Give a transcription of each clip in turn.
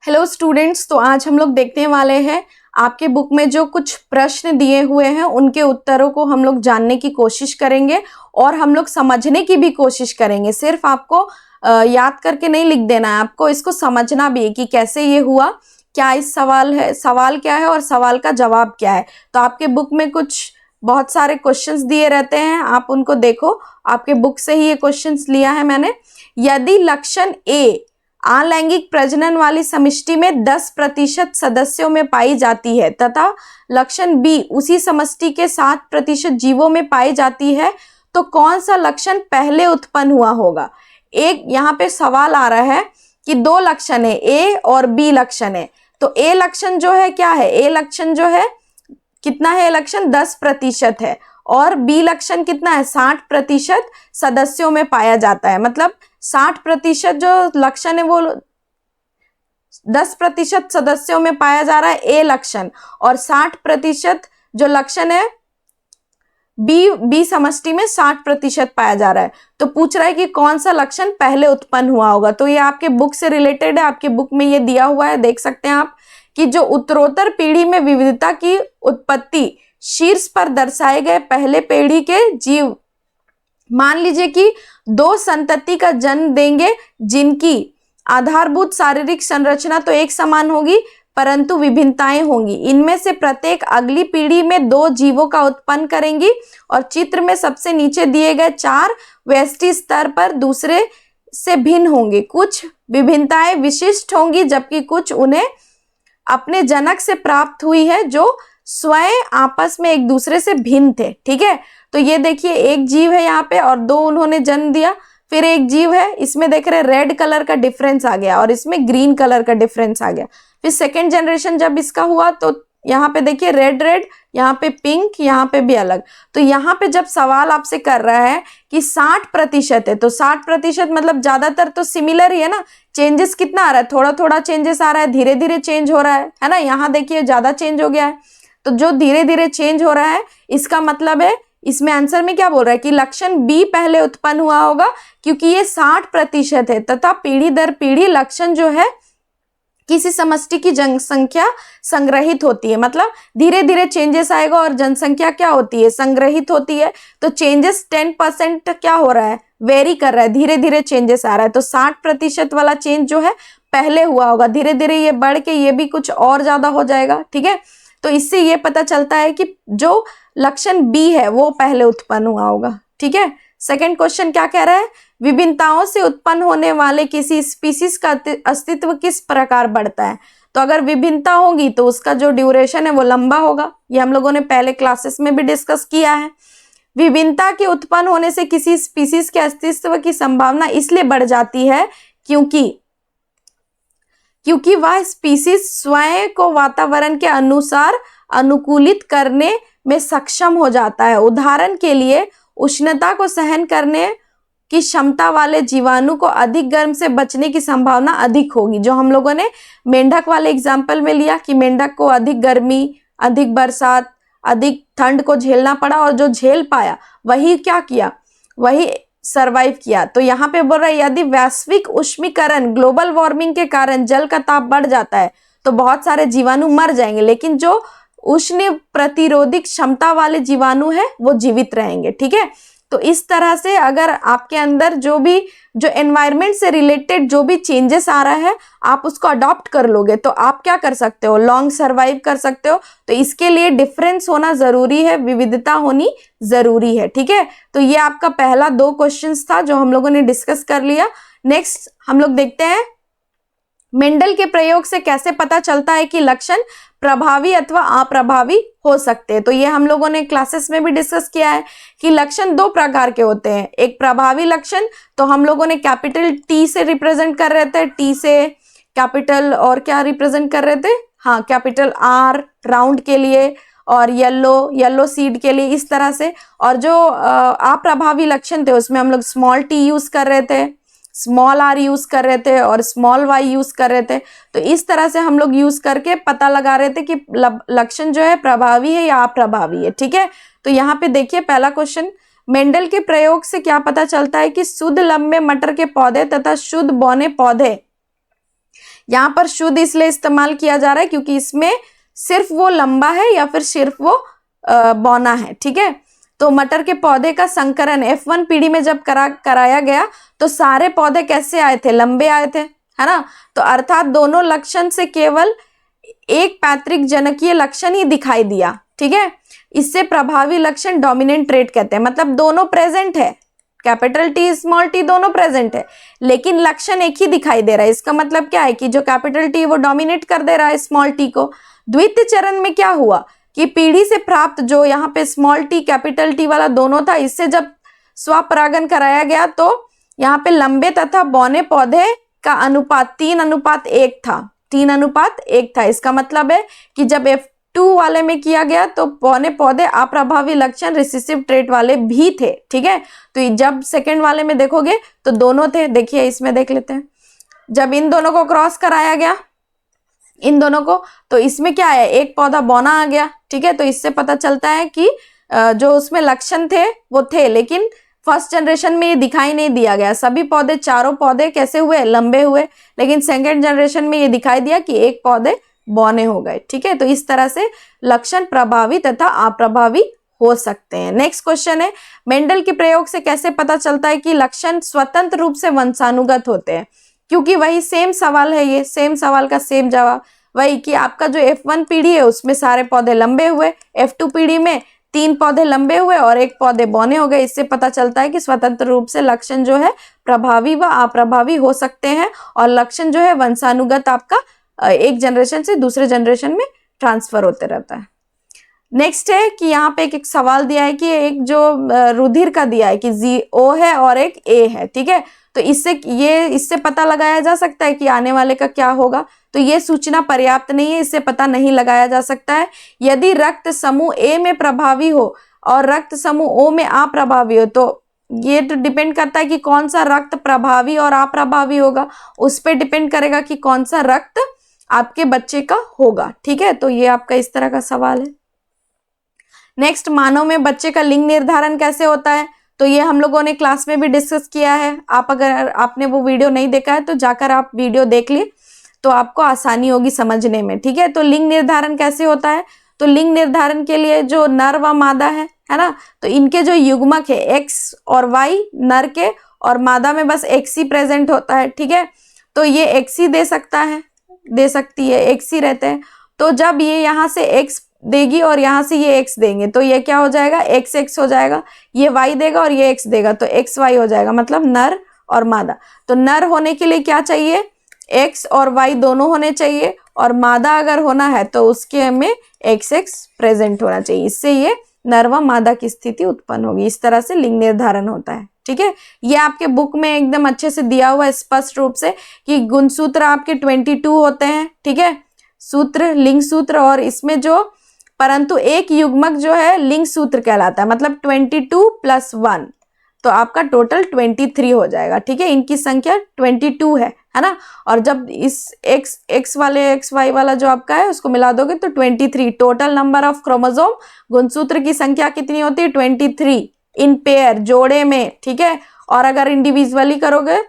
Hello students, तो आज हम लोग देखने वाले हैं आपके बुक में जो कुछ प्रश्न दिए हुए हैं उनके उत्तरों को हम लोग जानने की कोशिश करेंगे और हम लोग समझने की भी कोशिश करेंगे। सिर्फ आपको याद करके नहीं लिख देना है, आपको इसको समझना भी है कि कैसे ये हुआ, क्या इस सवाल क्या है और सवाल का जवाब क्या है। तो आपके बुक में कुछ बहुत सारे क्वेश्चंस दिए रहते हैं, आप उनको देखो। आपके बुक से ही ये क्वेश्चंस लिया है मैंने। यदि लक्षण ए अलैंगिक प्रजनन वाली समष्टि में 10% सदस्यों में पाई जाती है तथा लक्षण बी उसी समष्टि के 7% जीवों में पाई जाती है, तो कौन सा लक्षण पहले उत्पन्न हुआ होगा। एक यहाँ पे सवाल आ रहा है कि दो लक्षण है, ए और बी लक्षण है। तो ए लक्षण जो है क्या है, ए लक्षण जो है कितना है, लक्षण 10% है और बी लक्षण कितना है, 60% सदस्यों में पाया जाता है। मतलब 60% जो लक्षण है वो 10% सदस्यों में पाया जा रहा है ए लक्षण, और 60% जो लक्षण है बी समष्टि में 60% पाया जा रहा है। तो पूछ रहा है कि कौन सा लक्षण पहले उत्पन्न हुआ होगा। तो ये आपके बुक से रिलेटेड है, आपके बुक में ये दिया हुआ है, देख सकते हैं आप कि जो उत्तरोत्तर पीढ़ी में विविधता की उत्पत्ति शीर्ष पर दर्शाए गए पहले पीढ़ी के जीव मान लीजिए कि दो संतति का जन्म देंगे जिनकी आधारभूत शारीरिक संरचना तो एक समान होगी परंतु विभिन्नताएं होंगी। इनमें से प्रत्येक अगली पीढ़ी में दो जीवों का उत्पन्न करेंगी और चित्र में सबसे नीचे दिए गए 4 व्यष्टि स्तर पर दूसरे से भिन्न होंगे। कुछ विभिन्नताएं विशिष्ट होंगी जबकि कुछ उन्हें अपने जनक से प्राप्त हुई है जो स्वयं आपस में एक दूसरे से भिन्न थे। ठीक है, तो ये देखिए एक जीव है यहाँ पे और दो उन्होंने जन्म दिया। फिर एक जीव है, इसमें देख रहे रेड कलर का डिफरेंस आ गया और इसमें ग्रीन कलर का डिफरेंस आ गया। फिर सेकेंड जनरेशन जब इसका हुआ तो यहाँ पे देखिए रेड रेड, यहाँ पे पिंक, यहाँ पे भी अलग। तो यहाँ पे जब सवाल आपसे कर रहा है कि 60% है तो 60% मतलब ज्यादातर तो सिमिलर ही है ना। चेंजेस कितना आ रहा है, थोड़ा थोड़ा चेंजेस आ रहा है, धीरे धीरे चेंज हो रहा है ना। यहाँ देखिए ज्यादा चेंज हो गया है, तो जो धीरे धीरे चेंज हो रहा है इसका मतलब है इसमें आंसर में क्या बोल रहा है कि लक्षण बी पहले उत्पन्न हुआ होगा क्योंकि ये 60% है तथा पीढ़ी दर पीढ़ी लक्षण जो है किसी समष्टि की जनसंख्या संग्रहित होती है। मतलब धीरे धीरे चेंजेस आएगा और जनसंख्या क्या होती है, संग्रहित होती है। तो चेंजेस 10% क्या हो रहा है, वेरी कर रहा है, धीरे धीरे चेंजेस आ रहा है। तो 60% वाला चेंज जो है पहले हुआ होगा, धीरे धीरे ये बढ़ के ये भी कुछ और ज्यादा हो जाएगा। ठीक है, तो इससे ये पता चलता है कि जो लक्षण बी है वो पहले उत्पन्न हुआ होगा। ठीक है, सेकंड क्वेश्चन क्या कह रहा है, विभिन्नताओं से उत्पन्न होने वाले किसी स्पीसीज का अस्तित्व किस प्रकार बढ़ता है। तो अगर विभिन्नता होगी तो उसका जो ड्यूरेशन है वो लंबा होगा, ये हम लोगों ने पहले क्लासेस में भी डिस्कस किया है। विभिन्नता के उत्पन्न होने से किसी स्पीसीज के अस्तित्व की संभावना इसलिए बढ़ जाती है क्योंकि वह स्पीसीज स्वयं को वातावरण के अनुसार अनुकूलित करने में सक्षम हो जाता है। उदाहरण के लिए उष्णता को सहन करने की क्षमता वाले जीवाणु को अधिक गर्म से बचने की संभावना अधिक होगी। जो हम लोगों ने मेंढक वाले एग्जाम्पल में लिया कि मेंढक को अधिक गर्मी, अधिक बरसात, अधिक ठंड को झेलना पड़ा और जो झेल पाया वही क्या किया, वही सरवाइव किया। तो यहाँ पे बोल रहा है यदि वैश्विक उष्मीकरण ग्लोबल वार्मिंग के कारण जल का ताप बढ़ जाता है तो बहुत सारे जीवाणु मर जाएंगे, लेकिन जो उष्ण प्रतिरोधी क्षमता वाले जीवाणु है वो जीवित रहेंगे। ठीक है, तो इस तरह से अगर आपके अंदर जो एनवायरनमेंट से रिलेटेड जो भी चेंजेस आ रहा है आप उसको अडॉप्ट कर लोगे तो आप क्या कर सकते हो, लॉन्ग सर्वाइव कर सकते हो। तो इसके लिए डिफरेंस होना जरूरी है, विविधता होनी जरूरी है। ठीक है, तो ये आपका पहला 2 क्वेश्चंस था जो हम लोगों ने डिस्कस कर लिया। नेक्स्ट हम लोग देखते हैं मेंडल के प्रयोग से कैसे पता चलता है कि लक्षण प्रभावी अथवा अप्रभावी हो सकते हैं। तो ये हम लोगों ने क्लासेस में भी डिस्कस किया है कि लक्षण 2 प्रकार के होते हैं। एक प्रभावी लक्षण तो हम लोगों ने कैपिटल टी से रिप्रेजेंट कर रहे थे, टी से कैपिटल और क्या रिप्रेजेंट कर रहे थे, हाँ कैपिटल आर राउंड के लिए और येलो सीड के लिए, इस तरह से। और जो अप्रभावी लक्षण थे उसमें हम लोग स्मॉल टी यूज कर रहे थे, स्मॉल आर यूज कर रहे थे और स्मॉल वाई यूज कर रहे थे। तो इस तरह से हम लोग यूज करके पता लगा रहे थे कि लक्षण जो है प्रभावी है या अप्रभावी है। ठीक है, तो यहाँ पे देखिए पहला क्वेश्चन, मेंडल के प्रयोग से क्या पता चलता है कि शुद्ध लंबे मटर के पौधे तथा शुद्ध बौने पौधे यहाँ पर शुद्ध इसलिए इस्तेमाल किया जा रहा है क्योंकि इसमें सिर्फ वो लंबा है या फिर सिर्फ वो बौना है, ठीक है। तो मटर के पौधे का संकरण F1 पीढ़ी में जब कराया गया तो सारे पौधे कैसे आए थे, लंबे आए थे, है ना। तो अर्थात दोनों लक्षण से केवल एक पैतृक जनकीय लक्षण ही दिखाई दिया, ठीक है। इससे प्रभावी लक्षण डोमिनेंट ट्रेट कहते हैं, मतलब दोनों प्रेजेंट है, कैपिटल टी स्मॉल टी दोनों प्रेजेंट है, लेकिन लक्षण एक ही दिखाई दे रहा है। इसका मतलब क्या है कि जो कैपिटल टी वो डोमिनेट कर दे रहा है स्मॉल टी को। द्वितीय चरण में क्या हुआ कि पीढ़ी से प्राप्त जो यहाँ पे स्मॉल टी कैपिटल टी वाला दोनों था, इससे जब स्वपरागन कराया गया तो यहाँ पे लंबे तथा बौने पौधे का अनुपात 3:1 था, 3:1 था। इसका मतलब है कि जब F2 वाले में किया गया तो बौने पौधे अप्रभावी लक्षण रिसेसिव ट्रेट वाले भी थे, ठीक है। तो जब सेकंड वाले में देखोगे तो दोनों थे, देखिए इसमें देख लेते हैं। जब इन दोनों को क्रॉस कराया गया, इन दोनों को, तो इसमें क्या है, एक पौधा बौना आ गया, ठीक है। तो इससे पता चलता है कि जो उसमें लक्षण थे वो थे, लेकिन फर्स्ट जनरेशन में ये दिखाई नहीं दिया गया। सभी पौधे, चारों पौधे कैसे हुए, लंबे हुए, लेकिन सेकेंड जनरेशन में ये दिखाई दिया कि एक पौधे बौने हो गए, ठीक है। तो इस तरह से लक्षण प्रभावी तथा अप्रभावी हो सकते हैं। नेक्स्ट क्वेश्चन है, मेंडल के प्रयोग से कैसे पता चलता है कि लक्षण स्वतंत्र रूप से वंशानुगत होते हैं। क्योंकि वही सेम सवाल है, ये सेम सवाल का सेम जवाब वही कि आपका जो F1 पीढ़ी है उसमें सारे पौधे लंबे हुए, F2 पीढ़ी में 3 पौधे लंबे हुए और 1 पौधे बौने हो गए। इससे पता चलता है कि स्वतंत्र रूप से लक्षण जो है प्रभावी व अप्रभावी हो सकते हैं और लक्षण जो है वंशानुगत आपका एक जनरेशन से दूसरे जनरेशन में ट्रांसफर होते रहता है। नेक्स्ट है कि यहाँ पे एक सवाल दिया है कि एक जो रुधिर का दिया है कि O है और एक A है, ठीक है। तो इससे पता लगाया जा सकता है कि आने वाले का क्या होगा। तो ये सूचना पर्याप्त नहीं है, इससे पता नहीं लगाया जा सकता है। यदि रक्त समूह A में प्रभावी हो और रक्त समूह O में अप्रभावी हो तो ये तो डिपेंड करता है कि कौन सा रक्त प्रभावी और अप्रभावी होगा, उस पर डिपेंड करेगा कि कौन सा रक्त आपके बच्चे का होगा, ठीक है। तो ये आपका इस तरह का सवाल है। नेक्स्ट, मानव में बच्चे का लिंग निर्धारण कैसे होता है। तो ये हम लोगों ने क्लास में भी डिस्कस किया है। आप अगर आपने वो वीडियो नहीं देखा है तो जाकर आप वीडियो देख लिए तो आपको आसानी होगी समझने में, ठीक है। तो लिंग निर्धारण कैसे होता है, तो लिंग निर्धारण के लिए जो नर व मादा है ना, तो इनके जो युग्मक है X और Y नर के, और मादा में बस X ही प्रेजेंट होता है, ठीक है। तो ये X ही दे सकता है, दे सकती है, X ही रहते हैं। तो जब ये यहाँ से X देगी और यहाँ से ये X देंगे तो ये क्या हो जाएगा, XX हो जाएगा। ये Y देगा और ये X देगा तो XY हो जाएगा, मतलब नर और मादा। तो नर होने के लिए क्या चाहिए, X और Y दोनों होने चाहिए, और मादा अगर होना है तो उसके में XX प्रेजेंट होना चाहिए। इससे ये नर व मादा की स्थिति उत्पन्न होगी। इस तरह से लिंग निर्धारण होता है, ठीक है। ये आपके बुक में एकदम अच्छे से दिया हुआ है स्पष्ट रूप से कि गुणसूत्र आपके 22 होते हैं, ठीक है, सूत्र, लिंग सूत्र, और इसमें जो परंतु एक युग्मक जो है लिंग सूत्र कहलाता है, मतलब 22 + 1 तो आपका टोटल 23 हो जाएगा, ठीक है। इनकी संख्या 22 है ना। और जब इस x वाले XY वाला जो आपका है उसको मिला दोगे तो 23 टोटल नंबर ऑफ क्रोमोसोम, गुणसूत्र की संख्या कितनी होती है 23 इन पेयर, जोड़े में, ठीक है। और अगर इंडिविजुअली करोगे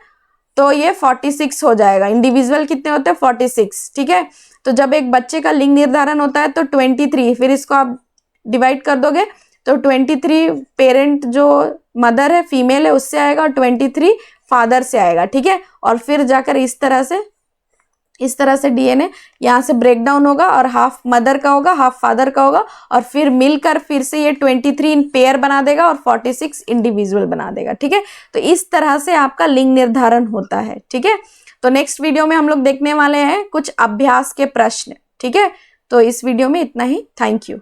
तो ये 46 हो जाएगा। इंडिविजुअल कितने होते हैं 46, ठीक है। तो जब एक बच्चे का लिंग निर्धारण होता है तो 23, फिर इसको आप डिवाइड कर दोगे तो 23 पेरेंट जो मदर है फीमेल है उससे आएगा और 23 फादर से आएगा, ठीक है। और फिर जाकर इस तरह से डीएनए यहाँ से ब्रेक डाउन होगा और हाफ मदर का होगा, हाफ फादर का होगा, और फिर मिलकर फिर से ये 23 इन पेयर बना देगा और 46 इंडिविजुअल बना देगा, ठीक है। तो इस तरह से आपका लिंग निर्धारण होता है, ठीक है। तो नेक्स्ट वीडियो में हम लोग देखने वाले हैं कुछ अभ्यास के प्रश्न, ठीक है। तो इस वीडियो में इतना ही। Thank you.